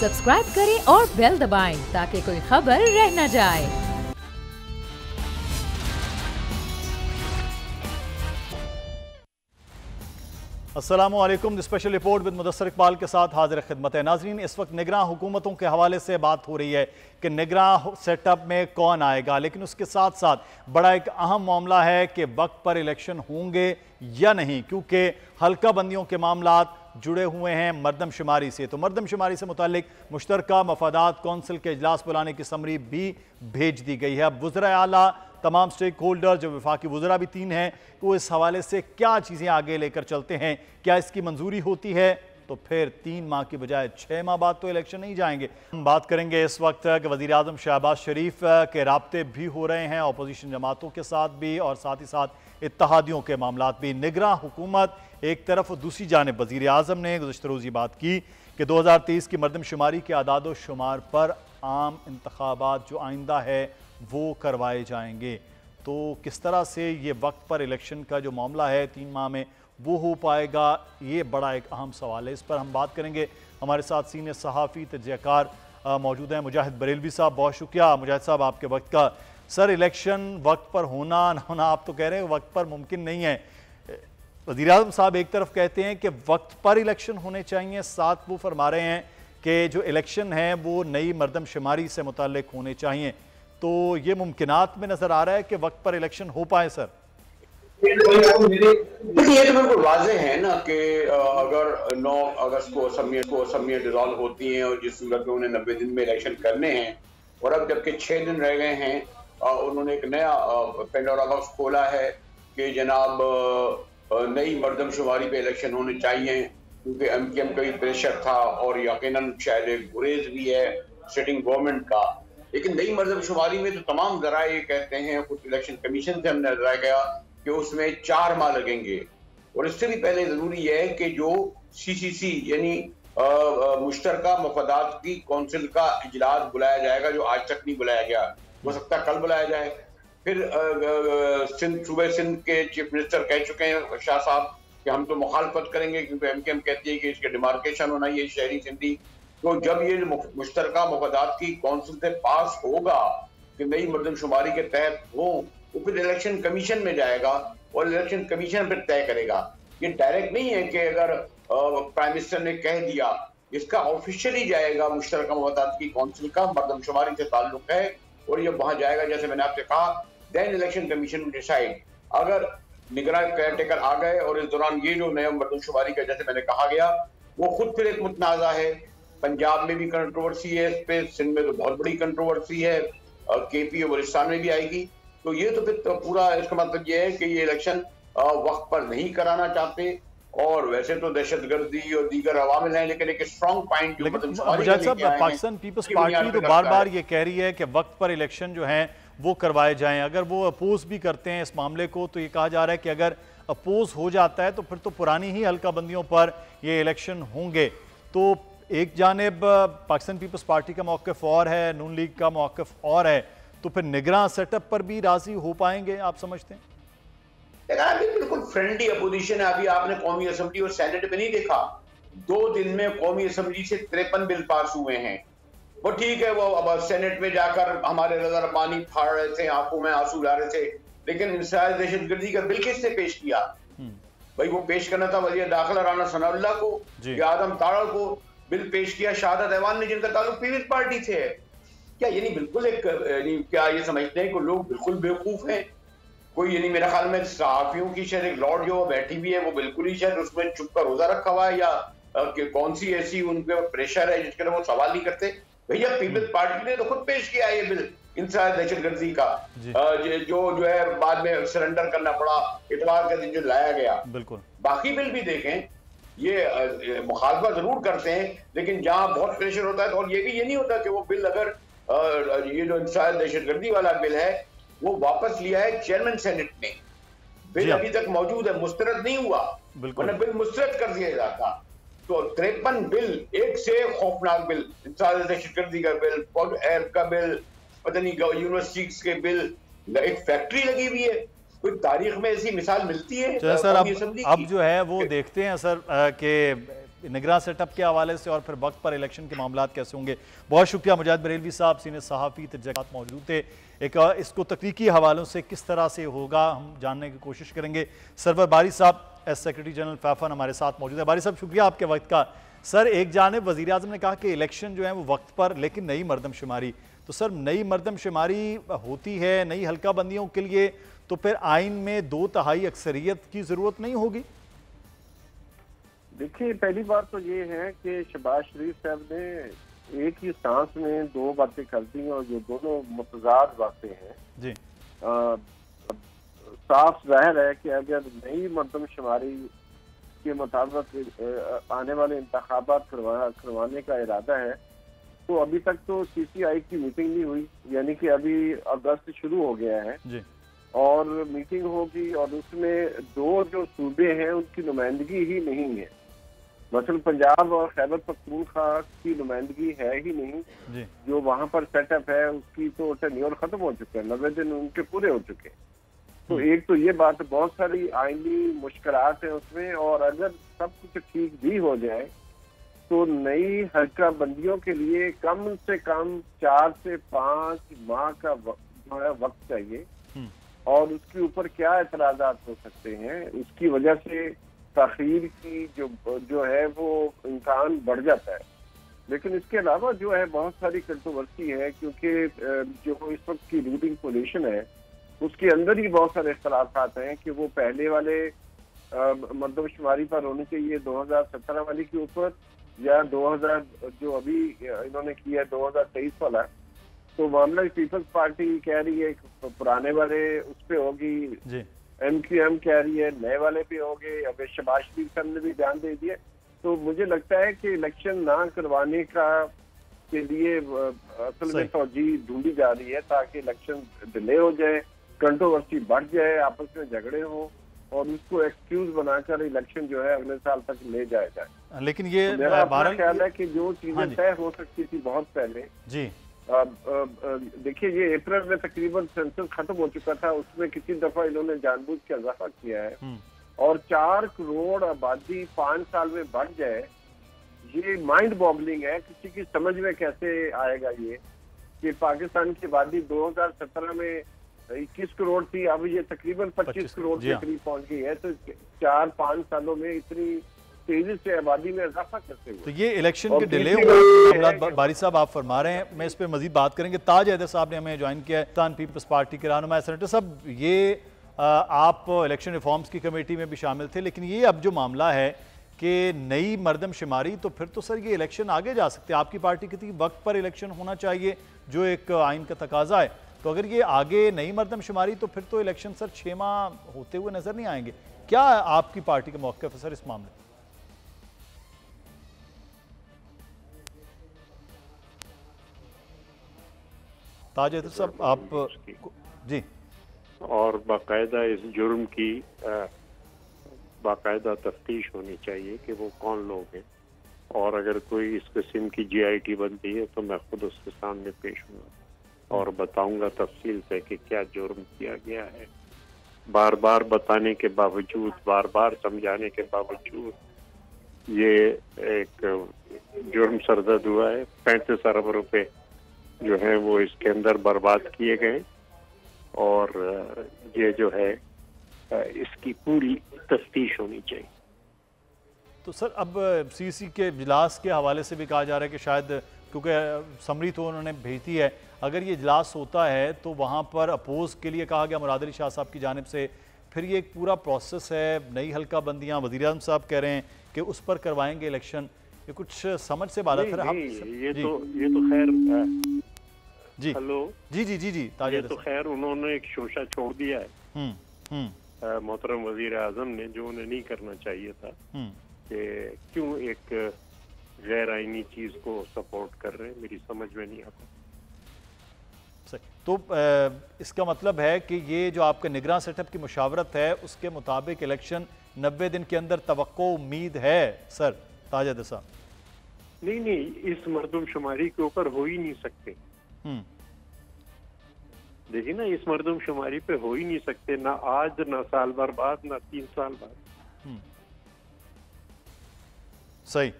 Subscribe करें और bell दबाएं ताकि कोई खबर रह न जाए। अस्सलामुअलैकुम। Special report with Mudassar Iqbal के साथ हाजिर खिदमत है। नाजरीन, इस वक्त निगरान हुकूमतों के हवाले से बात हो रही है कि निगरान सेटअप में कौन आएगा, लेकिन उसके साथ साथ बड़ा एक अहम मामला है कि वक्त पर इलेक्शन होंगे या नहीं, क्योंकि हल्का बंदियों के मामला जुड़े हुए हैं मरदमशुमारी से। तो मरदमशुमारी से मुतालिक मुश्तरका मफादात कौंसिल के इजलास बुलाने की समरी भी भेज दी गई है। अब वज़रा आला, तमाम स्टेक होल्डर, जो वफाकी वज़रा भी 3 हैं, वो इस हवाले से क्या चीज़ें आगे लेकर चलते हैं, क्या इसकी मंजूरी होती है तो फिर 3 माह की बजाय 6 माह बाद तो इलेक्शन नहीं जाएंगे। हम बात करेंगे इस वक्त कि वज़ीर आज़म शहबाज शरीफ के राब्ते भी हो रहे हैं अपोजिशन जमातों के साथ भी, और साथ ही साथ इत्तहादियों के मामलात भी। निगरान हुकूमत एक तरफ और दूसरी जानिब वज़ीर आज़म ने गुज़श्ता रोज़ ये बात की कि 2023 की मरदमशुमारी के आदाद शुमार पर आम इंतखाबात जो आइंदा है वो करवाए जाएंगे। तो किस तरह से ये वक्त पर इलेक्शन का जो मामला है 3 माह में वो हो पाएगा, ये बड़ा एक अहम सवाल है। इस पर हम बात करेंगे। हमारे साथ सीनियर सहाफ़ी तजज़ियाकार मौजूद हैं मुजाहिद बरेलवी साहब। बहुत शुक्रिया मुजाहिद साहब आपके वक्त का। सर, इलेक्शन वक्त पर होना ना होना, आप तो कह रहे हैं वक्त पर मुमकिन नहीं है। वज़ीर आज़म साहब एक तरफ कहते हैं कि वक्त पर इलेक्शन होने चाहिए, साथ वो फरमा रहे हैं कि जो इलेक्शन है वो नई मरदमशुमारी से मुताल्लिक होने चाहिए। तो ये मुमकिनात में नजर आ रहा है कि वक्त पर इलेक्शन हो पाए। सर, ये तो बिल्कुल वाज़ेह है ना कि अगर 9 अगस्त को असम्बलियां डिसॉल्व होती हैं और जिस सूरत में उन्हें 90 दिन में इलेक्शन करने हैं, और अब जबकि 6 दिन रह गए हैं, उन्होंने एक नया पेंडोरा बॉक्स खोला है कि जनाब नई मरदमशुमारी पे इलेक्शन होने चाहिए, क्योंकि MKM का भी प्रेशर था और यकीनन शायद एक गुरेज भी है सिटिंग गवर्नमेंट का। लेकिन नई मरदमशुमारी में तो तमाम ज़रा ये कहते हैं, कुछ इलेक्शन कमीशन से हमने नजर गया कि उसमें 4 माह लगेंगे। और इससे भी पहले जरूरी है कि जो CCC यानी मुश्तरका मफादात की कौंसिल का इजलास बुलाया जाएगा, जो आज तक नहीं बुलाया गया, हो सकता है कल बुलाया जाए। फिर सूबे सिंध के चीफ मिनिस्टर कह चुके हैं शाह साहब कि हम तो मुखालफत करेंगे, क्योंकि MKM कहती है कि इसके डिमार्केशन होना ये शहरी सिंधी। तो जब ये मुश्तरका मफादात की कौंसिल से पास होगा कि नई मरदमशुमारी के तहत हो, वो फिर इलेक्शन कमीशन में जाएगा और इलेक्शन कमीशन फिर तय करेगा। ये डायरेक्ट नहीं है कि अगर प्राइम मिनिस्टर ने कह दिया, इसका ऑफिशियली जाएगा मुश्तरका मफादात की कौंसिल का मरदमशुमारी से ताल्लुक है और ये वहां जाएगा। जैसे मैंने आपसे कहा, देन इलेक्शन कमीशन डिसाइड। अगर निगरान केयरटेकर आ गए और इस दौरान ये जो नया मरदमशुमारी का, जैसे मैंने कहा गया, वो खुद फिर एक मुतनाज़ा है। पंजाब में भी कंट्रोवर्सी है इस पे, सिंध में तो बहुत बड़ी कंट्रोवर्सी है, KP और बलूचिस्तान में भी आएगी। तो ये तो फिर तो पूरा इसका मतलब ये है कि ये इलेक्शन वक्त पर नहीं कराना चाहते। और वैसे तो दहशतगर्दी और दीगर अवामिल हैं, लेकिन एक स्ट्रॉन्ग पॉइंट पाकिस्तान पीपल्स पार्टी तो बार बार ये कह रही है कि वक्त पर इलेक्शन जो है वो करवाए जाएं। अगर वो अपोज भी करते हैं इस मामले को, तो ये कहा जा रहा है कि अगर अपोज हो जाता है तो फिर तो पुरानी ही हल्का बंदियों पर ये इलेक्शन होंगे। तो एक जानिब पाकिस्तान पीपल्स पार्टी का मौक़िफ़ और है, नून लीग का मौक़िफ़ और है, तो फिर निगरान सेटअप पर भी राजी हो पाएंगे, आप समझते हैं? अभी बिल्कुल फ्रेंडली अपोजिशन है। अभी आपने कौमी असम्बली और सेनेट में नहीं देखा, 2 दिन में कौमी असम्बली से 53 बिल पास हुए हैं। वो ठीक है, वो अब सेनेट में जाकर हमारे रज़ा रब्बानी फाड़ रहे थे, आंखों में आंसू ला रहे थे, लेकिन इंसाज दहशतगर्दी का बिल किसने पेश किया? भाई वो पेश करना था वज़ीर दाखिला राना सनाउल्लाह को या आदम ताड़ा को। बिल पेश किया शहादत ऐवान ने, जिनका ताल्लुक पीपल्स पार्टी से है। क्या यानी बिल्कुल एक क्या ये समझते हैं कि लोग बिल्कुल बेवकूफ हैं? कोई यानी मेरे ख्याल में सहाफियों की शायद एक लॉर्ड जो बैठी भी है, वो बिल्कुल ही शायद उसमें चुप कर रोजा रखा हुआ है, या कौन सी ऐसी उनके प्रेशर है जिसके लिए वो सवाल नहीं करते। भैया पीपल्स पार्टी ने तो खुद पेश किया ये बिल इंसाज दहशतगर्दी का, जो है बाद में सरेंडर करना पड़ा, इतवार के दिन जो लाया गया। बिल्कुल बाकी बिल भी देखें, ये मुखालफा जरूर करते हैं, लेकिन जहां बहुत प्रेशर होता है, और ये नहीं होता कि वो बिल अगर ये जो इंसाज दहशतगर्दी वाला बिल है वो वापस लिया है चेयरमैन सेनेट ने, बिल अभी तक मौजूद है, मुस्तरद नहीं हुआ, वरना बिल मुस्तरद कर दिया जाता। तो 53 बिल, एक से खौफनाक बिल, इंसाज दहशतगर्दी का बिल, पॉड एयर का बिल, पता नहीं यूनिवर्सिटीज के बिल, एक फैक्ट्री लगी हुई है। कोई तारीख में ऐसी मिसाल मिलती है? सर अब जो है वो देखते हैं सर कि निगरान सेटअप के हवाले से और फिर वक्त पर इलेक्शन के मामला कैसे होंगे। बहुत शुक्रिया मुजाहिद बरेलवी साहब, सीनियर सहाफ़ी तजज़ियात मौजूद थे। एक इसको तकनीकी हवालों से किस तरह से होगा हम जानने की कोशिश करेंगे। सरवर बारी साहब एस सेक्रेटरी जनरल फैफन हमारे साथ मौजूद है। बारी साहब शुक्रिया आपके वक्त का। सर, एक जानिब वज़ीर आज़म ने कहा कि इलेक्शन जो है वो वक्त पर, लेकिन नई मरदमशुमारी, तो सर नई मरदमशुमारी होती है नई हल्का बंदियों के लिए, तो फिर आइन में 2/3 अक्सरियत की ज़रूरत नहीं होगी? देखिए, पहली बात तो ये है कि शहबाज शरीफ साहब ने एक ही सांस में दो बातें कर दी और जो दोनों मुतजाद बातें हैं जी। साफ जाहिर है कि अगर नई मरदमशुमारी के मुताबिक आने वाले इंतखाबात करवाने का इरादा है तो अभी तक तो CCI की मीटिंग नहीं हुई, यानी कि अभी अगस्त शुरू हो गया है जी। और मीटिंग होगी और उसमें दो जो सूबे हैं उनकी नुमाइंदगी ही नहीं है। मसलन पंजाब और खैबर पख्तूनख्वा की नुमाइंदगी है ही नहीं जी। जो वहाँ पर सेटअप है उसकी तो टेन्योर खत्म हो चुके हैं, 90 दिन उनके पूरे हो चुके हैं। तो एक तो ये बात, बहुत सारी आईनी मुश्किलात है उसमें, और अगर सब कुछ ठीक भी हो जाए तो नई हल्का बंदियों के लिए कम से कम 4 से 5 माह का जो है वक्त चाहिए और उसके ऊपर क्या एतराजात हो सकते हैं, उसकी वजह से ताखीर की जो है वो इम्कान बढ़ जाता है। लेकिन इसके अलावा जो है बहुत सारी कंट्रोवर्सी है, क्योंकि जो इस वक्त की रूलिंग कोलिशन है उसके अंदर ही बहुत सारे इख्तलाफात हैं कि वो पहले वाले मरदमशुमारी पर होनी चाहिए 2017 वाली के ऊपर, या 2000 जो अभी इन्होंने किया 2023 वाला। तो मामला पीपल्स पार्टी कह रही है पुराने वाले उस पे होगी, MQM कह रही है नए वाले पे होंगे, अब शहबाज शरीफ साहब ने भी ध्यान दे दिया। तो मुझे लगता है कि इलेक्शन ना करवाने के लिए असल में तौजीह ढूंढी जा रही है ताकि इलेक्शन डिले हो जाए, कंट्रोवर्सी बढ़ जाए, आपस में झगड़े हो और उसको एक्सक्यूज बनाकर इलेक्शन जो है अगले साल तक ले जाया जाए। लेकिन ये तो मेरा अपना ख्याल है कि जो चीजें तय हो सकती थी बहुत पहले जी। देखिए, ये अप्रैल में तकरीबन सेंसस खत्म हो चुका था, उसमें किसी दफा इन्होंने जानबूझ के इजाफा किया है और 4 करोड़ आबादी 5 साल में बढ़ जाए, ये माइंड बॉगलिंग है। किसी की समझ में कैसे आएगा ये कि पाकिस्तान की आबादी 2017 में 21 करोड़ थी, अब ये तकरीबन 25 करोड़ के करीब पहुंच गई है। तो 4-5 सालों में इतनी तेजी से आबादी में इजाफा करते हुए तो ये इलेक्शन के डिले हुए बारी साहब आप फरमा रहे हैं, मैं इस पर मजीद बात करेंगे। ताज हैदर साहब ने हमें ज्वाइन किया है, पाकिस्तान पीपल्स पार्टी के रहनुमा। सेनेटर साहब, ये आप इलेक्शन रिफॉर्म्स की कमेटी में भी शामिल थे, लेकिन ये अब जो मामला है कि नई मरदमशुमारी, तो फिर तो सर ये इलेक्शन आगे जा सकते हैं। आपकी पार्टी कहती है वक्त पर इलेक्शन होना चाहिए जो एक आइन का तकाजा है, तो अगर ये आगे नई मरदमशुमारी तो फिर तो इलेक्शन सर 6 माह होते हुए नजर नहीं आएंगे। क्या आपकी पार्टी का मौक़िफ़ है सर इस मामले? ताज हैदर साहब आप जी। और बाकायदा इस जुर्म की बाकायदा तफ्तीश होनी चाहिए कि वो कौन लोग हैं, और अगर कोई इस किस्म की GIT बनती है तो मैं खुद उसके सामने पेश हूँगा और बताऊंगा तफसील से कि क्या जुर्म किया गया है। बार बार बताने के बावजूद, बार बार समझाने के बावजूद ये एक जुर्म सरजद हुआ है। 35 अरब रुपए जो है वो इसके अंदर बर्बाद किए गए और ये जो है इसकी पूरी तफ्तीश होनी चाहिए। तो सर अब CC के इजलास के हवाले से भी कहा जा रहा है कि शायद, क्योंकि समरी तो उन्होंने भेजी है, अगर ये इजलास होता है तो वहाँ पर अपोज के लिए कहा गया मुराद अली शाह साहब की जानिब से, फिर ये एक पूरा प्रोसेस है, नई हल्का बंदियाँ, वज़ीर आज़म साहब कह रहे हैं कि उस पर करवाएंगे इलेक्शन, ये कुछ समझ से बात है। ये तो खैर जी हेलो जी जी जी जी ये तो खैर उन्होंने एक शोशा छोड़ दिया है मोहतरम वजीर आजम ने, जो उन्हें नहीं करना चाहिए था कि क्यों एक गैर आईनी चीज को सपोर्ट कर रहे हैं, मेरी समझ में नहीं आता। तो इसका मतलब है कि ये जो आपका निगरान सेटअप की मुशावरत है उसके मुताबिक इलेक्शन 90 दिन के अंदर तवक्को उम्मीद है सर ताज हैदर साहब? नहीं, इस मरदमशुमारी के ऊपर हो ही नहीं सकते। देखिए ना, इस मरदमशुमारी पे हो ही नहीं सकते, ना आज, ना साल भर बाद, ना 3 साल बाद। सही।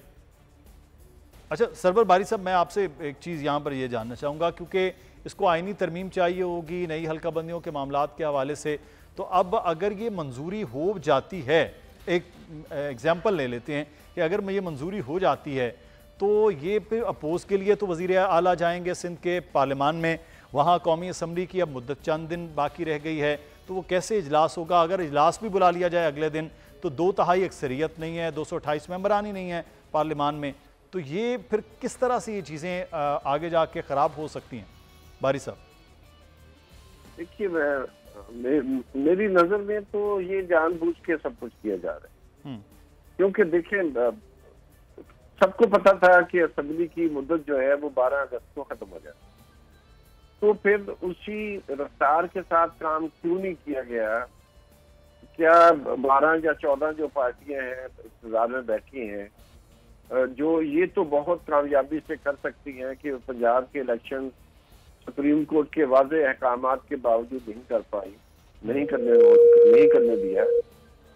अच्छा सरवर बारी साहब, मैं आपसे एक चीज़ यहाँ पर ये जानना चाहूँगा, क्योंकि इसको आइनी तरमीम चाहिए होगी नई हल्का बंदियों के मामलात के हवाले से, तो अब अगर ये मंजूरी हो जाती है, एक एग्जाम्पल ले लेते हैं कि अगर ये मंजूरी हो जाती है तो ये फिर अपोज के लिए तो वज़ीर आला जाएंगे सिंध के पार्लियामान में, वहाँ कौमी असम्बली की अब मुद्दत चंद दिन बाकी रह गई है, तो वो कैसे इजलास होगा? अगर इजलास भी बुला लिया जाए अगले दिन तो 2/3 अक्सरियत नहीं है, 228 मेंबरान ही नहीं है पार्लियामान में, तो ये फिर किस तरह से ये चीज़ें आगे जाके ख़राब हो सकती हैं? बारी साहब देखिए, मेरी नज़र में तो ये जानबूझ के सब कुछ किया जा रहा है, क्योंकि देखिए सबको पता था कि असेंबली की मुद्दत जो है वो 12 अगस्त को खत्म हो जाए, तो फिर उसी रफ्तार के साथ काम क्यों नहीं किया गया? क्या 12 या 14 जो पार्टियां हैं इंतजार में बैठी हैं, जो ये तो बहुत कामयाबी से कर सकती हैं कि पंजाब के इलेक्शन सुप्रीम कोर्ट के वाज़े अहकामात के बावजूद नहीं कर पाई, नहीं करने दिया,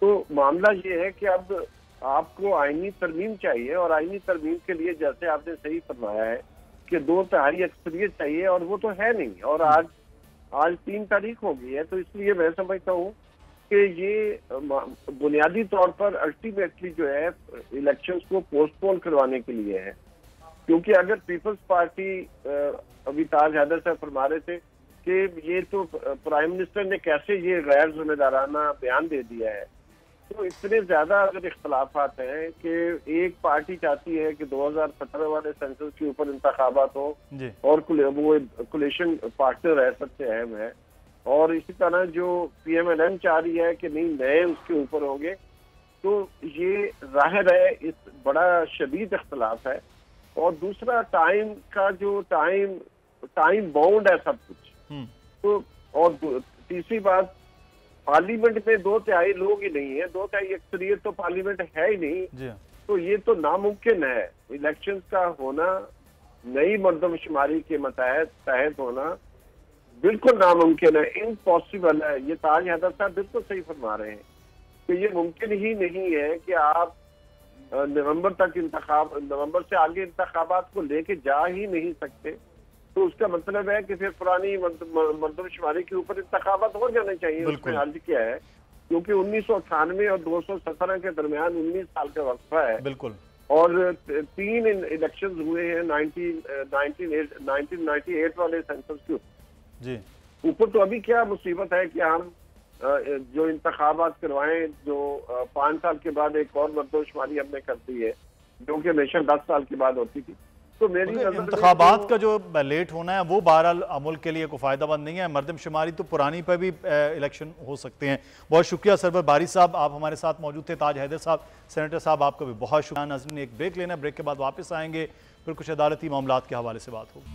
तो मामला ये है कि अब आपको आईनी तरमीम चाहिए, और आईनी तरमीम के लिए जैसे आपने सही फरमाया है कि 2/3 अक्सरियत चाहिए, और वो तो है नहीं, और आज 3 तारीख हो गई है, तो इसलिए मैं समझता हूँ कि ये बुनियादी तौर पर अल्टीमेटली जो है इलेक्शंस को पोस्टपोन करवाने के लिए है, क्योंकि अगर पीपल्स पार्टी अभी ताज हैदर साहब फरमा रहे थे कि ये तो प्राइम मिनिस्टर ने कैसे ये गैर जिम्मेदाराना बयान दे दिया है, तो इतने ज्यादा अगर इख्तलाफात हैं कि एक पार्टी चाहती है कि 2017 वाले सेंसस के ऊपर इंतखाबात हो और वो कोलिशन पार्टनर है, सबसे अहम है, और इसी तरह जो PMLN चाह रही है कि नहीं नए उसके ऊपर होंगे, तो ये जाहिर है इस बड़ा शदीद इख्तलाफ है। और दूसरा टाइम का जो टाइम बाउंड है सब कुछ, तो और तीसरी बात पार्लियामेंट में 2/3 लोग ही नहीं है, 2/3 अक्सरियत तो पार्लियामेंट है ही नहीं, तो ये तो नामुमकिन है इलेक्शंस का होना, नई मर्दमशुमारी के तहत होना बिल्कुल नामुमकिन है, इम्पॉसिबल है। ये ताज हैदर साहब बिल्कुल सही फरमा रहे हैं कि ये मुमकिन ही नहीं है कि आप नवंबर से आगे इंतखाबात को लेके जा ही नहीं सकते, तो उसका मतलब है कि फिर पुरानी मर्दमशुमारी के ऊपर इंतखाबात हो जाने चाहिए। उसमें अर्ज किया है क्योंकि 1998 और 217 के दरमियान 19 साल का वक्फा है, बिल्कुल, और 3 इलेक्शन हुए हैं 1998 वाले सेंसस के ऊपर, तो अभी क्या मुसीबत है कि हम जो इंतखाबात करवाएं, जो 5 साल के बाद एक और मर्दमशुमारी हमने कर दी है, जो कि हमेशा 10 साल के बाद होती थी। तो मेरी इंतखाबात का जो लेट होना है वो बहरहाल अमुल के लिए कोई फ़ायदामंद नहीं है, मर्दमशुमारी तो पुरानी पर भी इलेक्शन हो सकते हैं। बहुत शुक्रिया सरवर बारी साहब, आप हमारे साथ मौजूद थे। ताज हैदर साहब, सेनेटर साहब, आपका भी बहुत शुक्रिया। नाज़रीन एक ब्रेक लेना है, ब्रेक के बाद वापस आएंगे, फिर कुछ अदालती मामलात के हवाले से बात होगी।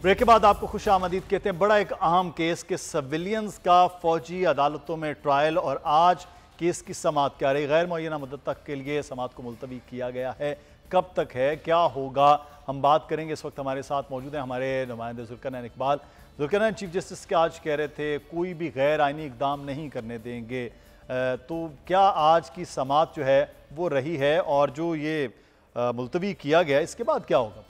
ब्रेक के बाद आपको खुश आमदीद कहते हैं। बड़ा एक अहम केस के सिविलियंस का फौजी अदालतों में ट्रायल, और आज केस की समाअत क्या रही? गैर मुअय्यना मुद्दत तक के लिए समाअत को मुलतवी किया गया है, कब तक है, क्या होगा, हम बात करेंगे। इस वक्त हमारे साथ मौजूद हैं हमारे नुमाइंदे जुल्करनैन इकबाल। जुल्करनैन, चीफ जस्टिस के आज कह रहे थे कोई भी गैर आइनी इकदाम नहीं करने देंगे, तो क्या आज की समाअत जो है वो रही है, और जो ये मुलतवी किया गया इसके बाद क्या होगा?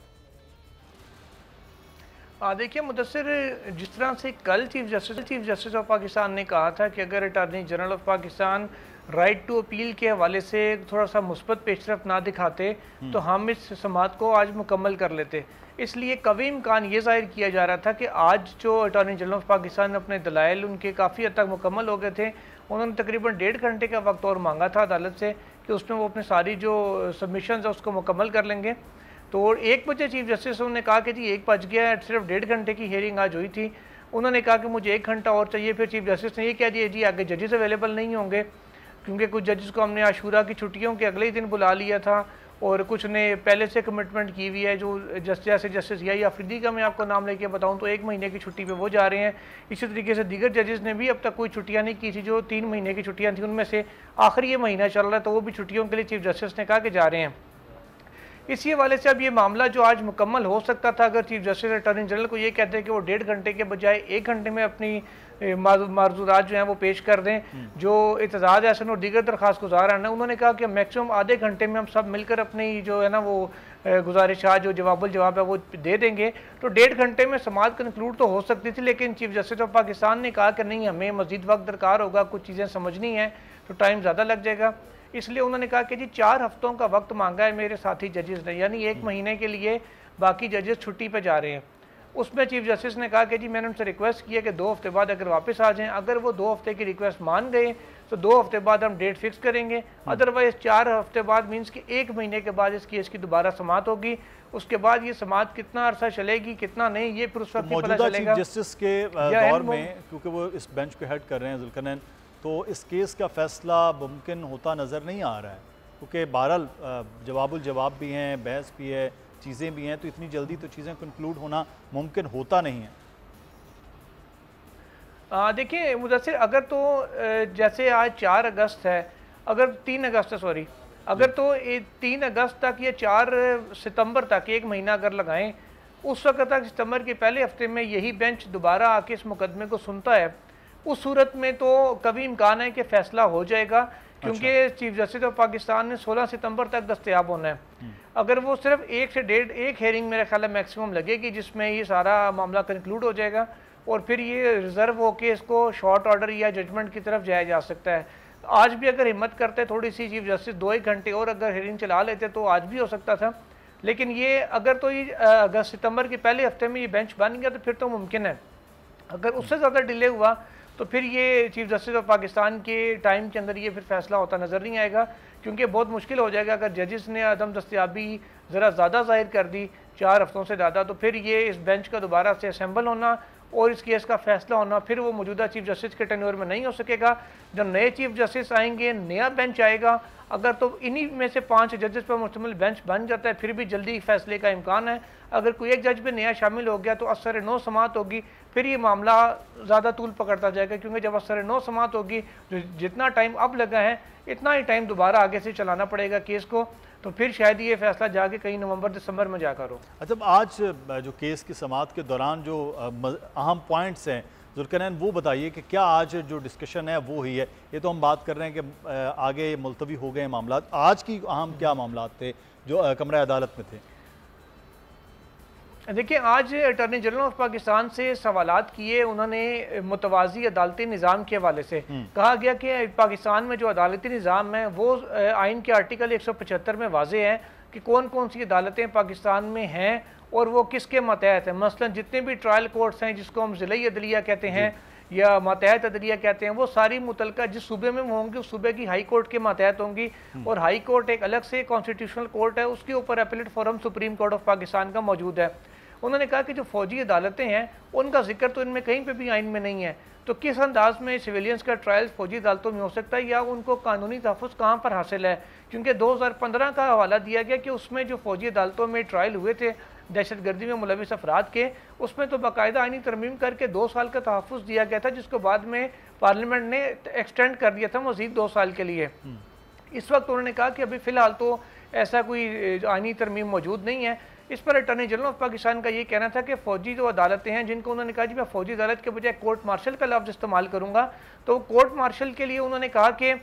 देखिए मुदस्सिर, जिस तरह से कल चीफ जस्टिस ऑफ पाकिस्तान ने कहा था कि अगर attorney general of Pakistan right to appeal के हवाले से थोड़ा सा मुस्बत पेशरफ ना दिखाते तो हम इस समाअत को आज मुकम्मल कर लेते, इसलिए कभी इम्कान ये जाहिर किया जा रहा था कि आज जो अटॉर्नी जनरल ऑफ पाकिस्तान ने अपने दलाइल उनके काफ़ी हद तक मुकम्मल हो गए थे। उन्होंने तकरीबन 1.5 घंटे का वक्त और मांगा था अदालत से कि उसमें वो अपनी सारी जो सबमिशन है उसको मुकम्मल कर लेंगे। तो 1 बजे चीफ जस्टिस ने कहा कि जी 1 बज गया है, सिर्फ 1.5 घंटे की हियरिंग आज हुई थी। उन्होंने कहा कि मुझे 1 घंटा और चाहिए। फिर चीफ जस्टिस ने ये कह दिया जी आगे जजेस अवेलेबल नहीं होंगे, क्योंकि कुछ जजेस को हमने आशूरा की छुट्टियों के अगले ही दिन बुला लिया था, और कुछ ने पहले से कमिटमेंट की हुई है। जो जस्टिस याही अफरीदी का मैं आपको नाम लेके बताऊँ तो 1 महीने की छुट्टी पर वो जा रहे हैं। इसी तरीके से दीगर जजेस ने भी अब तक कोई छुट्टियाँ नहीं की थी, जो 3 महीने की छुट्टियाँ थी उनमें से आखिर ये महीना चल रहा है तो वो भी छुट्टियों के लिए चीफ जस्टिस ने कहा कि जा रहे हैं। इसी हवाले से अब ये मामला जो आज मुकम्मल हो सकता था, अगर चीफ जस्टिस अटॉर्नी जनरल को ये कहते हैं कि वो 1.5 घंटे के बजाय 1 घंटे में अपनी मार्जूरात जो हैं वो पेश कर दें, जो एतजाज एहसन और दीगर दरख्वास्त गुजार हैं, उन्होंने कहा कि मैक्सिमम आधे घंटे में हम सब मिलकर अपनी जो है ना वो गुजारिशात जो जवाब है वो दे देंगे, तो 1.5 घंटे में समाअत कंक्लूड तो हो सकती थी। लेकिन चीफ जस्टिस ऑफ पाकिस्तान ने कहा कि नहीं, हमें मजीद वक्त दरकार होगा, कुछ चीज़ें समझनी हैं तो टाइम ज़्यादा लग जाएगा। इसलिए उन्होंने कहा कि जी 4 हफ्तों का वक्त मांगा है मेरे साथी जजेस ने, यानी 1 महीने के लिए बाकी जजेस छुट्टी पे जा रहे हैं। उसमें चीफ जस्टिस ने कहा कि जी मैंने उनसे रिक्वेस्ट किया कि 2 हफ्ते बाद अगर वापस आ जाएं, अगर वो 2 हफ्ते की रिक्वेस्ट मान गए तो 2 हफ्ते बाद हम डेट फिक्स करेंगे, अदरवाइज 4 हफ्ते बाद मीन्स कि 1 महीने के बाद इस केस की दोबारा समाअत होगी। उसके बाद ये समाअत कितना अरसा चलेगी कितना नहीं, ये फिर उस वक्त पता चलेगा। चीफ जस्टिस के दौर में, क्योंकि वो इस बेंच को हेड कर रहे हैं जुल्करनैन, तो इस केस का फैसला मुमकिन होता नज़र नहीं आ रहा है, क्योंकि बहरहाल जवाब भी हैं, बहस भी है, चीज़ें भी हैं, तो इतनी जल्दी तो चीज़ें कंक्लूड होना मुमकिन होता नहीं है। देखिए मुदस्सिर, अगर तो जैसे आज 4 अगस्त है, अगर 3 अगस्त है सॉरी, अगर तो 3 अगस्त तक या 4 सितंबर तक 1 महीना अगर लगाएं, उस वक्त तक सितंबर के पहले हफ्ते में यही बेंच दोबारा आके इस मुकदमे को सुनता है, उस सूरत में तो कभी इम्कान है कि फैसला हो जाएगा, क्योंकि चीफ जस्टिस ऑफ पाकिस्तान ने 16 सितंबर तक दस्तयाब होना है। अगर वो सिर्फ 1 से 1.5 हेयरिंग मेरे ख्याल है मैक्सिमम लगेगी, जिसमें ये सारा मामला कंक्लूड हो जाएगा और फिर ये रिजर्व होके इसको शॉर्ट ऑर्डर या जजमेंट की तरफ जाया जा सकता है। आज भी अगर हिम्मत करते थोड़ी सी चीफ जस्टिस 2-1 घंटे और अगर हेयरिंग चला लेते तो आज भी हो सकता था, लेकिन ये अगर तो ये अगस्त सितंबर के पहले हफ्ते में ये बेंच बन गया तो फिर तो मुमकिन है। अगर उससे ज़्यादा डिले हुआ तो फिर ये चीफ जस्टिस ऑफ पाकिस्तान के टाइम के अंदर ये फिर फैसला होता नज़र नहीं आएगा, क्योंकि बहुत मुश्किल हो जाएगा। अगर जजेस ने अदम दस्तयाबी ज़रा ज़्यादा जाहिर कर दी 4 हफ्तों से ज़्यादा, तो फिर ये इस बेंच का दोबारा से असेंबल होना और इस केस का फैसला होना फिर वो मौजूदा चीफ जस्टिस के टेन्योर में नहीं हो सकेगा। जब नए चीफ जस्टिस आएंगे, नया बेंच आएगा, अगर तो इन्हीं में से 5 जजेस पर मुश्तमिल बेंच बन जाता है, फिर भी जल्दी फैसले का इम्कान है। अगर कोई एक जज पे नया शामिल हो गया तो असर नो समाअत होगी, फिर ये मामला ज़्यादा तूल पकड़ता जाएगा, क्योंकि जब असर नो समाअत होगी, जो जितना टाइम अब लगा है इतना ही टाइम दोबारा आगे से चलाना पड़ेगा केस को, तो फिर शायद ये फैसला जाके कहीं नवंबर दिसंबर में जाकर हो। अच्छा, आज जो केस की समाअत के दौरान जो अहम पॉइंट्स हैं जुल्करनैन, वो बताइए कि क्या आज जो डिस्कशन है वो ही है? ये तो हम बात कर रहे हैं कि आगे मुलतवी हो गए मामला, आज की अहम क्या मामला थे जो कमरा अदालत में थे? देखिए, आज अटॉर्नी जनरल ऑफ पाकिस्तान से सवालात किए उन्होंने मुतवाज़ी अदालती निज़ाम के हवाले से। कहा गया कि पाकिस्तान में जो अदालती निज़ाम है वो आइन के आर्टिकल 175 में वाज़ेह है कि कौन कौन सी अदालतें पाकिस्तान में हैं और वो किसके मतहत हैं। मसलन जितने भी ट्रायल कोर्ट्स हैं, जिसको हम ज़िले अदलिया कहते हैं या मातहत अदलिया कहते हैं, वो सारी मुतलका जिस सूबे में होंगी उस सूबे की हाई कोर्ट के मातहत होंगी, और हाई कोर्ट एक अलग से कॉन्स्टिट्यूशनल कोर्ट है, उसके ऊपर appellate forum supreme court of Pakistan का मौजूद है। उन्होंने कहा कि जो फौजी अदालतें हैं उनका जिक्र तो इनमें कहीं पे भी आइन में नहीं है, तो किस अंदाज में सिविलियंस का ट्रायल फौजी अदालतों में हो सकता है या उनको कानूनी तहफ़्फ़ुज़ कहाँ पर हासिल है? क्योंकि 2015 का हवाला दिया गया कि उसमें जो फौजी अदालतों में ट्रायल हुए थे दहशत गर्दी में मुलविस अफराद के, उसमें तो बाकायदा आइनी तरमीम करके 2 साल का तहफ़्फ़ुज़ दिया गया था, जिसको बाद में पार्लियामेंट ने एक्सटेंड कर दिया था मज़ीद 2 साल के लिए। इस वक्त उन्होंने कहा कि अभी फ़िलहाल तो ऐसा कोई आइनी तरमीम मौजूद नहीं है। इस पर अटॉर्नी जनरल ऑफ पाकिस्तान का ये कहना था कि फ़ौजी जो अदालतें हैं, जिनको उन्होंने कहा जी मैं फ़ौजी अदालत के बजाय कोर्ट मार्शल का लफ्ज़ इस्तेमाल करूँगा, तो कोर्ट मार्शल के लिए उन्होंने कहा कि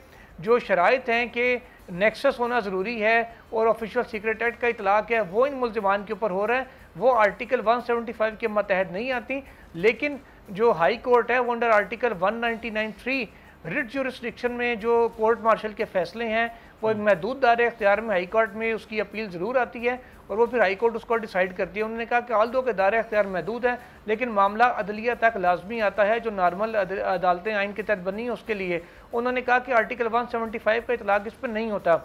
जो शराइत हैं कि नेक्सस होना ज़रूरी है और ऑफिशियल सीक्रेट एक्ट का इतलाक़ है वो इन मुल्ज़िमान के ऊपर हो रहा है, वो आर्टिकल 175 के मतहत नहीं आती। लेकिन जो हाई कोर्ट है वो अंडर आर्टिकल 199(3) रिट ज्यूरिसडिक्शन में जो कोर्ट मार्शल के फैसले हैं वो एक महदूद दायरे इख्तियार में हाई कोर्ट में उसकी अपील ज़रूर आती है और वो फिर हाई कोर्ट उसको डिसाइड करती है। उन्होंने कहा कि ऑल दो के दायरे इख्तियार महदूद है, लेकिन मामला अदलिया तक लाजमी आता है, जो नॉर्मल अदालतें आइन के तहत बनी है उसके लिए। उन्होंने कहा कि आर्टिकल 175 का इतलाक़ इस पर नहीं होता।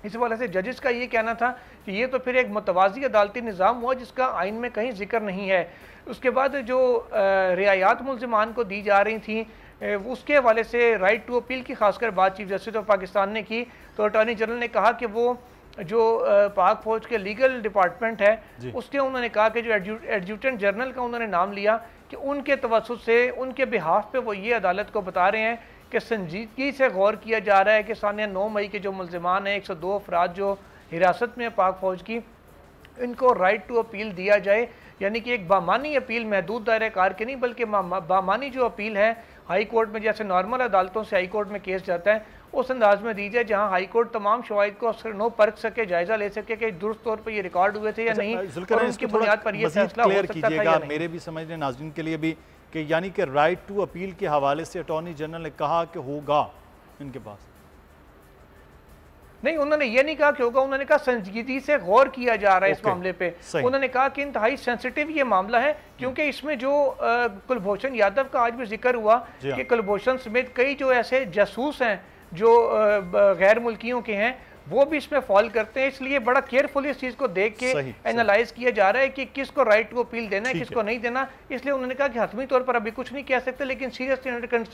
इस वाले से जजेस का ये कहना था कि ये तो फिर एक मुतवाज़ी अदालती निज़ाम हुआ जिसका आइन में कहीं जिक्र नहीं है। उसके बाद जो रियायात मुल्ज़िमान को दी जा रही थी उसके हवाले से राइट टू अपील की खासकर बात चीफ जस्टिस ऑफ पाकिस्तान ने की, तो अटॉर्नी जनरल ने कहा कि वो जो पाक फौज के लीगल डिपार्टमेंट है उसके उन्होंने कहा कि जो एडजुटेंट जनरल का उन्होंने नाम लिया कि उनके तवस्सुत से उनके बिहाफ पे वो ये अदालत को बता रहे हैं कि संजीदगी से गौर किया जा रहा है कि सानिया 9 मई के जो मुल्ज़िमान हैं 102 अफराद जो हिरासत में पाक फौज की, इनको राइट टू अपील दिया जाए, यानी कि एक बामानी अपील, महदूद दायरे कार की नहीं बल्कि बामानी जो अपील है हाई कोर्ट में, जैसे नॉर्मल अदालतों से हाई कोर्ट में केस जाता है उस अंदाज में दी जाए जहां हाई कोर्ट तमाम शवाहिद को नो परख सके, जायजा ले सके कि दुरुस्त तौर पर ये रिकॉर्ड हुए थे या नहीं, और उनकी बुनियाद पर ये फैसला हो सकता था या नहीं। मेरे भी समझने नाज़रीन के लिए भी कि यानी कि राइट टू अपील के हवाले से अटॉर्नी जनरल ने कहा कि होगा इनके पास, नहीं उन्होंने ये नहीं कहा कि होगा, उन्होंने कहा संजीदगी से गौर किया जा रहा है इस मामले पे। उन्होंने कहा कि इंतहाई सेंसिटिव ये मामला है क्योंकि इसमें जो कुलभूषण यादव का आज भी जिक्र हुआ कि कुलभूषण समेत कई जो ऐसे जासूस हैं जो गैर मुल्कियों के हैं वो भी इसमें फॉल करते हैं, इसलिए बड़ा केयरफुली इस चीज को देख के एनालाइज किया जा रहा है कि किसको राइट टू अपील देना है, किसको नहीं देना। इसलिए उन्होंने कहा कि हतमी तौर पर अभी कुछ नहीं कह सकते, लेकिन सीरियसली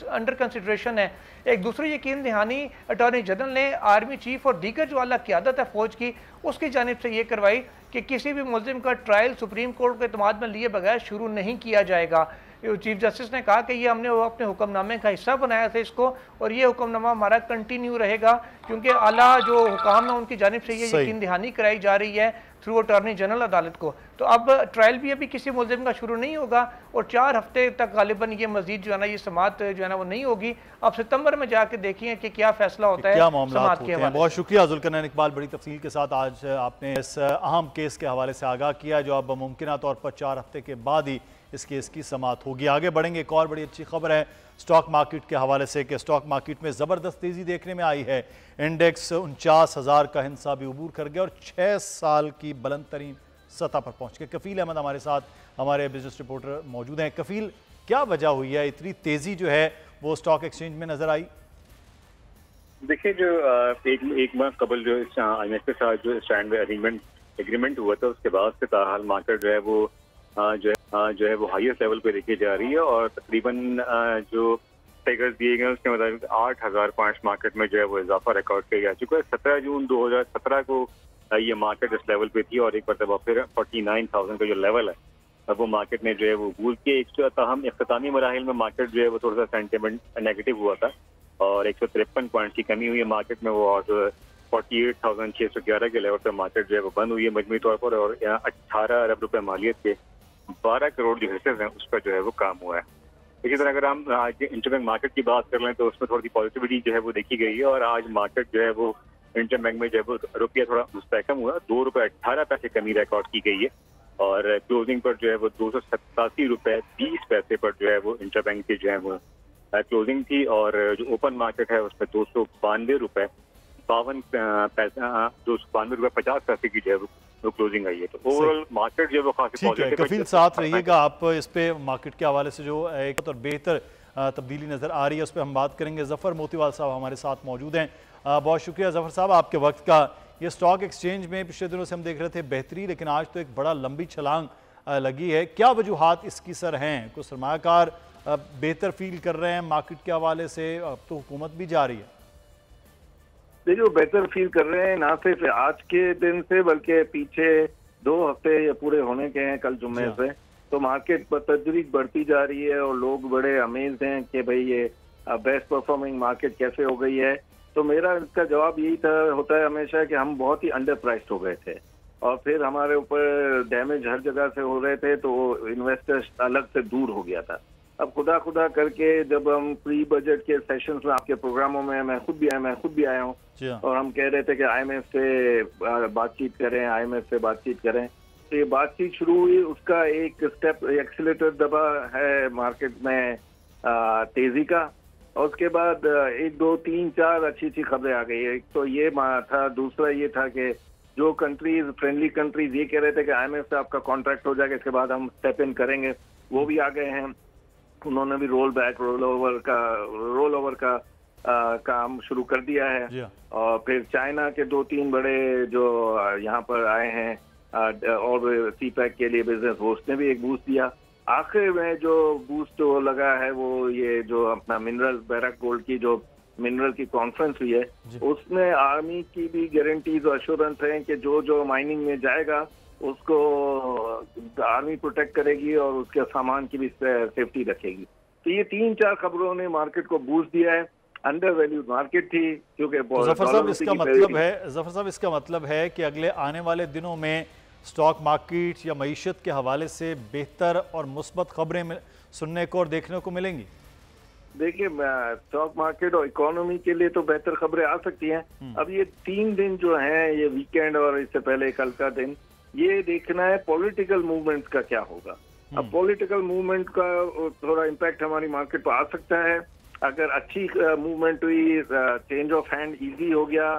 अंडर कंसिडरेशन है। एक दूसरी यकीन दहानी अटॉर्नी जनरल ने आर्मी चीफ और दीगर जो आला क़यादत है फौज की उसकी जानिब से ये करवाई कि किसी भी मुलजिम का ट्रायल सुप्रीम कोर्ट के इत्माद में लिए बगैर शुरू नहीं किया जाएगा। चीफ जस्टिस ने कहा कि ये हमने अपने हुक्मनामे का हिस्सा बनाया था इसको, और ये हुक्मनामा हमारा कंटिन्यू रहेगा क्योंकि आला जो हुकाम है उनकी जानिब से ये यकीन दहानी कराई जा रही है थ्रू अटॉर्नी जनरल अदालत को। तो अब ट्रायल भी अभी किसी मुलजिम का शुरू नहीं होगा और 4 हफ्ते तक गालिबन ये मजीद जो है ना ये समाअत जो है ना वो नहीं होगी। अब सितंबर में जाके देखिए कि क्या फैसला होता है, क्या मामला होते हैं। बहुत शुक्रिया जुल्करनैन इकबाल, बड़ी तफसील के साथ आज आपने इस अहम केस के हवाले से आगाह किया जो अब मुमकिन तौर पर 4 हफ्ते के बाद ही इस केस की समाअत होगी। आगे बढ़ेंगे, एक और बड़ी अच्छी खबर है स्टॉक मार्केट के हवाले से कि स्टॉक मार्केट में ज़बरदस्त तेज़ी देखने में आई है। इंडेक्स 49,000 का हिस्सा भी अबूर कर गया और 6 साल की बुलंद तरीन सतह पर पहुंच गए। कफील अहमद हमारे साथ, हमारे बिजनेस रिपोर्टर मौजूद हैं। कफील, क्या वजह हुई है इतनी तेज़ी जो है वो स्टॉक एक्सचेंज में नजर आई? देखिए, जो एक माह कबल जो IMF के साथ जो स्टैंड एग्रीमेंट हुआ था उसके बाद से ताहाल मार्केट जो है वो जो है वो हाईएस्ट लेवल पे देखी जा रही है और तकरीबन जो फिगर्स दिए गए उसके मुताबिक 8,000 पॉइंट्स मार्केट में जो है वो इजाफा रिकॉर्ड किया जा चुका है। 17 जून 2017 को ये मार्केट इस लेवल पे थी और एक मरतबा फिर 49,000 का जो लेवल है अब वो मार्केट ने जो है वो भूल के ताहम इख्तितामी मराहिल में मार्केट जो है वो थोड़ा सा सेंटिमेंट नेगेटिव हुआ था और 153 पॉइंट की कमी हुई है मार्केट में वो, और 48,611 के लेवल पर मार्केट जो है वो बंद हुई है मजमूई तौर पर, और यहाँ 18 अरब रुपए मालियत के 12 करोड़ जो हिस्से हैं उस पर जो है वो काम हुआ है। इसी तरह अगर हम आज इंटरबैंक मार्केट की बात कर लें तो उसमें थोड़ी पॉजिटिविटी जो है वो देखी गई है और आज मार्केट जो है वो इंटरबैंक में जो है वो रुपया थोड़ा मुस्तहकम हुआ, 2 रुपये 18 पैसे कमी रिकॉर्ड की गई है और क्लोजिंग पर जो है वो 287 रुपये 20 पैसे पर जो है वो इंटरबैंक की जो है वो क्लोजिंग थी और जो ओपन मार्केट है उसमें 292 रुपये 52 पैसा 292 रुपये 50 पैसे की जो है वो क्लोजिंग आई है। तो ओवरऑल मार्केट जो है वो काफी पॉजिटिव है। कफील साथ रहिएगा, आप इस पे मार्केट के हवाले से जो एक और बेहतर तब्दीली नजर आ रही है उस पर हम बात करेंगे। जफर मोतीवाल साहब हमारे साथ मौजूद हैं। बहुत शुक्रिया जफर साहब आपके वक्त का। ये स्टॉक एक्सचेंज में पिछले दिनों से हम देख रहे थे बेहतरी, लेकिन आज तो एक बड़ा लंबी छलांग लगी है। क्या वजूहात इसकी सर हैं? कुछ सरमायाकार बेहतर फील कर रहे हैं मार्केट के हवाले से, अब तो हुकूमत भी जा रही है। देखिए, बेहतर फील कर रहे हैं ना सिर्फ आज के दिन से बल्कि पीछे 2 हफ्ते पूरे होने के हैं कल जुम्मे से, तो मार्केट बतदरीज बढ़ती जा रही है और लोग बड़े अमेज्ड हैं कि भाई ये बेस्ट परफॉर्मिंग मार्केट कैसे हो गई है। तो मेरा इसका जवाब यही होता है हमेशा कि हम बहुत ही अंडर प्राइस्ड हो गए थे और फिर हमारे ऊपर डैमेज हर जगह से हो रहे थे तो इन्वेस्टर्स अलग से दूर हो गया था। अब खुदा करके जब हम प्री बजट के सेशंस में आपके प्रोग्रामों में मैं खुद भी आया हूँ और हम कह रहे थे कि IMF से बातचीत करें, तो ये बातचीत शुरू हुई, उसका एक स्टेप एक्सीलेटर दबा है मार्केट में तेजी का और उसके बाद 1 2 3 4 अच्छी खबरें आ गई। एक तो ये था, दूसरा ये था कि जो कंट्रीज फ्रेंडली कंट्रीज ये कह रहे थे कि IMF से आपका कॉन्ट्रैक्ट हो जाएगा इसके बाद हम स्टेप इन करेंगे, वो भी आ गए हैं। उन्होंने भी रोल ओवर का काम शुरू कर दिया है और फिर चाइना के 2-3 बड़े जो यहाँ पर आए हैं और CPEC के लिए बिजनेस, उसने भी एक बूस्ट दिया। आखिर में जो बूस्ट लगा है वो ये जो अपना मिनरल बैरक गोल्ड की जो मिनरल की कॉन्फ्रेंस हुई है उसमें आर्मी की भी गारंटीज और अश्योरेंस है कि जो माइनिंग में जाएगा उसको आर्मी प्रोटेक्ट करेगी और उसके सामान की भी सेफ्टी रखेगी। तो ये 3-4 खबरों ने मार्केट को बूस्ट दिया है। अंडर वैल्यूड मार्केट थी, क्योंकि जफर साहब इसका मतलब है कि अगले आने वाले दिनों में स्टॉक मार्केट या मईशत के हवाले से बेहतर और मुस्बत खबरें सुनने को और देखने को मिलेंगी। देखिए, स्टॉक मार्केट और इकोनॉमी के लिए तो बेहतर खबरें आ सकती हैं। अब ये 3 दिन जो हैं, ये वीकेंड और इससे पहले कल का दिन, ये देखना है पॉलिटिकल मूवमेंट्स का क्या होगा। अब पॉलिटिकल मूवमेंट का थोड़ा इम्पैक्ट हमारी मार्केट पर आ सकता है। अगर अच्छी मूवमेंट हुई, चेंज ऑफ हैंड इजी हो गया,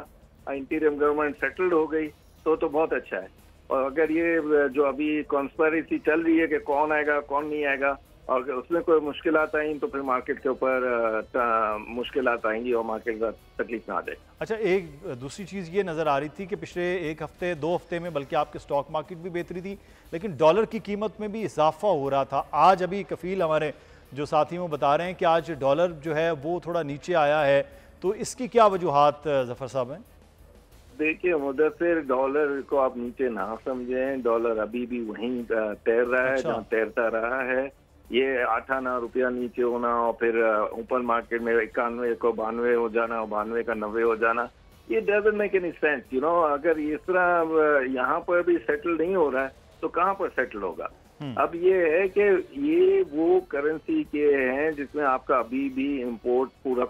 इंटीरियम गवर्नमेंट सेटल्ड हो गई, तो बहुत अच्छा है। और अगर ये जो अभी कॉन्स्पिरेसी चल रही है कि कौन आएगा कौन नहीं आएगा, और उसमें कोई मुश्किलात आई तो फिर मार्केट के ऊपर मुश्किलात आएंगी और मार्केट का तकलीफ ना आ जाए। अच्छा, एक दूसरी चीज़ ये नज़र आ रही थी कि पिछले 1 हफ्ते 2 हफ्ते में बल्कि आपके स्टॉक मार्केट भी बेहतरी थी, लेकिन डॉलर की कीमत में भी इजाफा हो रहा था। आज अभी कफील हमारे जो साथी वो बता रहे हैं कि आज डॉलर जो है वो थोड़ा नीचे आया है, तो इसकी क्या वजूहात जफर साहब हैं? देखिए मुदस्सिर, डॉलर को आप नीचे ना समझें, डॉलर अभी भी वहीं तैर रहा है जहाँ तैरता रहा है। ये 8 आना रुपया नीचे होना और फिर ऊपर मार्केट में 91 को 92 हो जाना और 92 का 90 हो जाना, ये doesn't make any sense. You know, अगर इस तरह यहाँ पर भी सेटल नहीं हो रहा है तो कहाँ पर सेटल होगा? अब ये है कि ये वो करेंसी के हैं जिसमें आपका अभी भी इंपोर्ट पूरा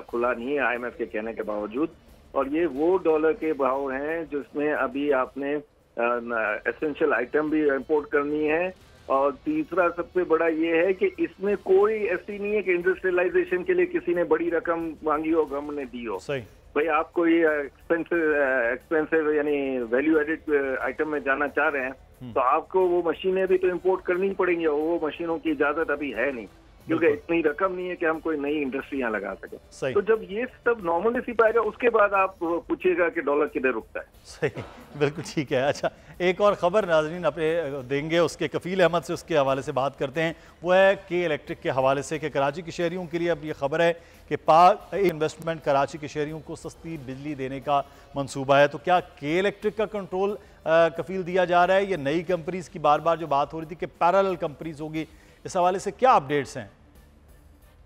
खुला नहीं है IMF के कहने के बावजूद, और ये वो डॉलर के भाव हैं जिसमें अभी आपने एसेंशियल आइटम भी इंपोर्ट करनी है। और तीसरा सबसे बड़ा ये है कि इसमें कोई ऐसी नहीं है कि इंडस्ट्रियलाइजेशन के लिए किसी ने बड़ी रकम मांगी हो, गवर्नमेंट ने दी हो। सही भाई, आप कोई एक्सपेंसिव यानी वैल्यू एडिड आइटम में जाना चाह रहे हैं तो आपको वो मशीनें भी तो इंपोर्ट करनी पड़ेंगी, और वो मशीनों की इजाजत अभी है नहीं, क्योंकि इतनी रकम नहीं है कि हम कोई नई इंडस्ट्री यहाँ लगा सके। तो जब ये सब नॉर्मलिटी पाएगा उसके बाद आप पूछिएगा कि डॉलर किधर रुकता है। सही, बिल्कुल ठीक है। अच्छा, एक और खबर नाज़रीन अपने देंगे, उसके कफील अहमद से उसके हवाले से बात करते हैं। वो है के इलेक्ट्रिक के हवाले से कि कराची के शहरियों के लिए अब ये खबर है कि पाक इन्वेस्टमेंट कराची के शहरियों को सस्ती बिजली देने का मंसूबा है। तो क्या के इलेक्ट्रिक का कंट्रोल कफील दिया जा रहा है? ये नई कंपनीज की बार बार जो बात हो रही थी कि पैरेलल कंपनीज होगी, इस हवाले से क्या अपडेट्स हैं?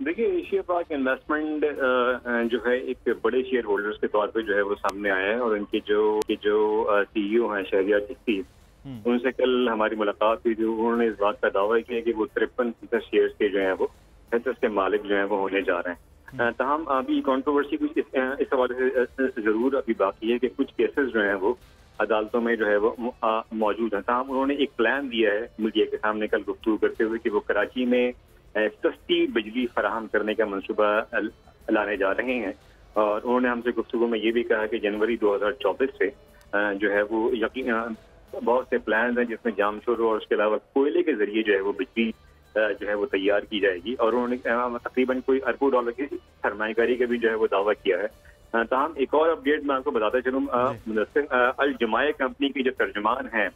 देखिए, एशिया पाक इन्वेस्टमेंट जो है एक बड़े शेयर होल्डर्स के तौर पे जो है वो सामने आया है, और इनके जो CEO हैं शहरियार चिश्ती, उनसे कल हमारी मुलाकात हुई थी। उन्होंने इस बात का दावा किया कि वो 53% शेयर्स के जो है वो हिस्से के मालिक जो है वो होने जा रहे हैं। तमाम अभी कंट्रोवर्सी कुछ इस हवाले से जरूर अभी बाकी है कि कुछ केसेस जो हैं वो अदालतों में जो है वो मौजूद हैं। तमाम उन्होंने एक प्लान दिया है मीडिया के सामने कल गुफ्तगू करते हुए कि वो कराची में सस्ती बिजली फराहम करने का मंसूबा लाने जा रहे हैं। और उन्होंने हमसे गुफ्तगू में ये भी कहा कि जनवरी 2024 से जो है वो यकीन बहुत से प्लान हैं जिसमें जामशोर और उसके अलावा कोयले के जरिए जो है वो बिजली जो है वो तैयार की जाएगी। और उन्होंने तकरीबन कोई अरबों डॉलर की सरमायाकारी का भी जो है वो दावा किया है। तमाम एक और अपडेट मैं आपको बताता चलूँ, अल जमाया कंपनी के जो तर्जुमान हैं,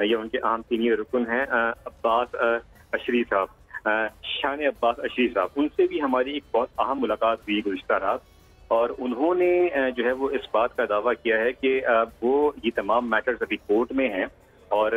ये उनके अहम सीनियर रुकन हैं अब्बास अशरी साहब, शान अब्बास अशरी साहब, उनसे भी हमारी एक बहुत अहम मुलाकात हुई गुज़िश्ता रात। और उन्होंने जो है वो इस बात का दावा किया है कि वो ये तमाम मैटर्स अभी कोर्ट में हैं, और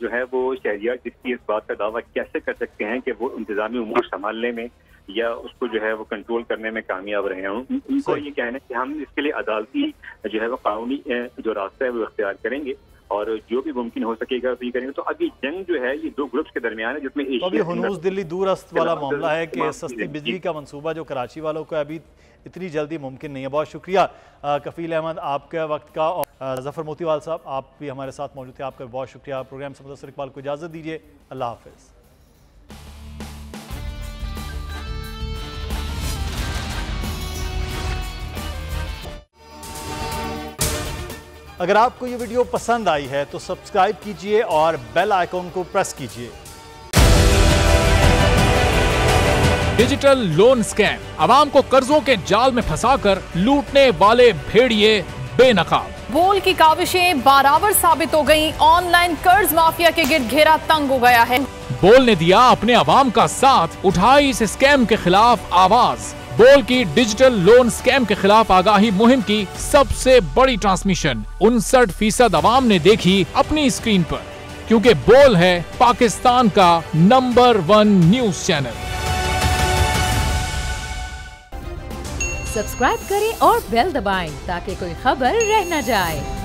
जो है वो शहरियार चिश्ती इस बात का दावा कैसे कर सकते हैं कि वो इंतजामी उमूर संभालने में या उसको जो है वो कंट्रोल करने में कामयाब रहे हैं। उनको ये कहना है कि हम इसके लिए अदालती जो है वो कानूनी जो रास्ता है वो इख्तियार करेंगे, और जो भी मुमकिन हो सकेगा भी करेंगे। तो अभी जंग जो है ये दो ग्रुप्स के दरमियान है, जिसमें हुनूस दिल्ली दूरस्त वाला मामला है कि सस्ती बिजली का मंसूबा जो कराची वालों को अभी इतनी जल्दी मुमकिन नहीं है। बहुत शुक्रिया कफील अहमद आपके वक्त का, और जफर मोतीवाल साहब आप भी हमारे साथ मौजूद थे, आपका बहुत शुक्रिया। प्रोग्राम से मुदस्सिर इकबाल को इजाज़त दीजिए, अल्लाह हाफिज़। अगर आपको ये वीडियो पसंद आई है तो सब्सक्राइब कीजिए और बेल आइकॉन को प्रेस कीजिए। डिजिटल लोन स्कैम, आवाम को कर्जों के जाल में फंसाकर लूटने वाले भेड़िए बेनकाब। बोल की काविशें बाराबर साबित हो गईं, ऑनलाइन कर्ज माफिया के गिर्द घेरा तंग हो गया है। बोल ने दिया अपने आवाम का साथ, उठाई इस स्कैम के खिलाफ आवाज। बोल की डिजिटल लोन स्कैम के खिलाफ आगाही मुहिम की सबसे बड़ी ट्रांसमिशन 59% आवाम ने देखी अपनी स्क्रीन पर, क्योंकि बोल है पाकिस्तान का नंबर 1 न्यूज चैनल। सब्सक्राइब करें और बेल दबाएं ताकि कोई खबर रह न जाए।